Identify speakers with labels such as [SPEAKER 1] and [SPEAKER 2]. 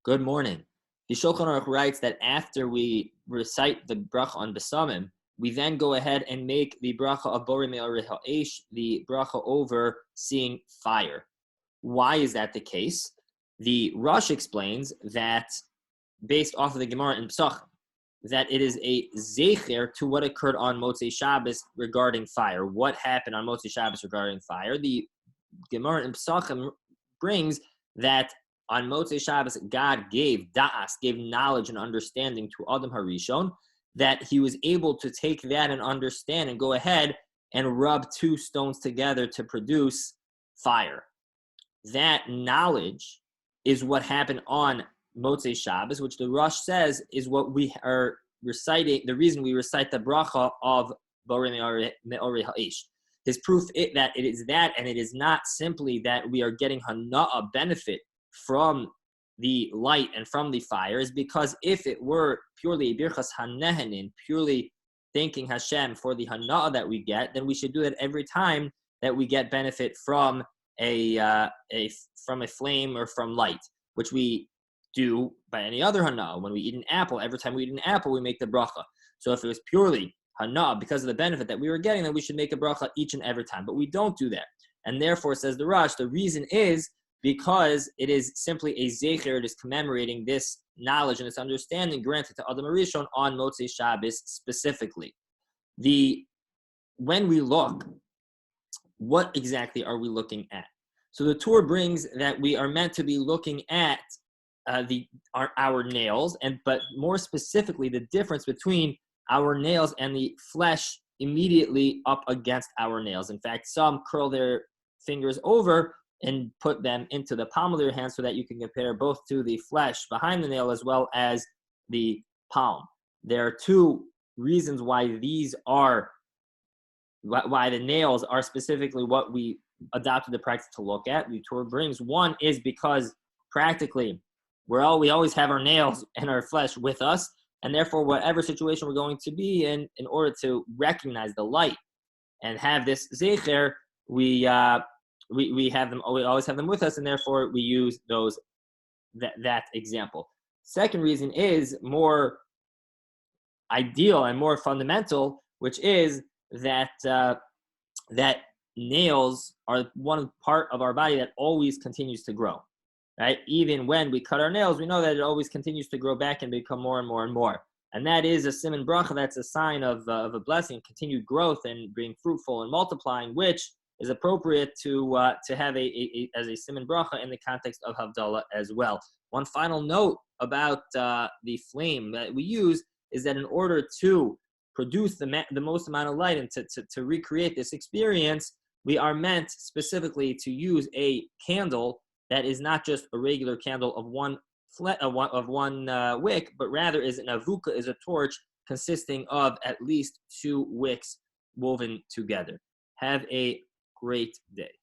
[SPEAKER 1] Good morning. The Shulchan Aruch writes that after we recite the bracha on Besamim, we then go ahead and make the bracha of Borei Me'orei Ha'esh, the bracha over seeing fire. Why is that the case? The Rosh explains that, based off of the Gemara in Pesachim, that it is a zecher to what occurred on Motzei Shabbos regarding fire. What happened on Motzei Shabbos regarding fire? The Gemara in Pesachim brings that on Motzei Shabbos, God gave da'as, gave knowledge and understanding to Adam HaRishon, that he was able to take that and understand and go ahead and rub two stones together to produce fire. That knowledge is what happened on Motzei Shabbos, which the Rosh says is what we are reciting, the reason we recite the bracha of Borei Me'orei Ha'esh. His proof that it is that, and it is not simply that we are getting hana'ah benefit from the light and from the fire, is because if it were purely birchas hanehenin, purely thanking Hashem for the hana'ah that we get, then we should do that every time that we get benefit from a flame or from light, which we do by any other hana'ah. When we eat an apple, every time we eat an apple, we make the bracha. So if it was purely hana'ah because of the benefit that we were getting, then we should make a bracha each and every time. But we don't do that. And therefore, says the Rosh, the reason is because it is simply a zecher, it is commemorating this knowledge and this understanding granted to Adam HaRishon on Motzei Shabbos specifically. When we look, what exactly are we looking at? So the Torah brings that we are meant to be looking at our nails, but more specifically the difference between our nails and the flesh immediately up against our nails. In fact, some curl their fingers over and put them into the palm of their hand so that you can compare both to the flesh behind the nail as well as the palm. There are two reasons why why the nails are specifically what we adopted the practice to look at. The Torah brings one is because practically we always have our nails and our flesh with us, and therefore whatever situation we're going to be in order to recognize the light and have this zecher, we have them. We always have them with us, and therefore we use that example. Second reason is more ideal and more fundamental, which is that that nails are one part of our body that always continues to grow. Right? Even when we cut our nails, we know that it always continues to grow back and become more and more and more. And that is a siman bracha. That's a sign of a blessing, continued growth, and being fruitful and multiplying, which is appropriate to have as a siman bracha in the context of Havdallah as well. One final note about the flame that we use is that in order to produce the most amount of light and to recreate this experience, we are meant specifically to use a candle that is not just a regular candle of one wick, but rather is an avuka, is a torch consisting of at least two wicks woven together. Have a great day.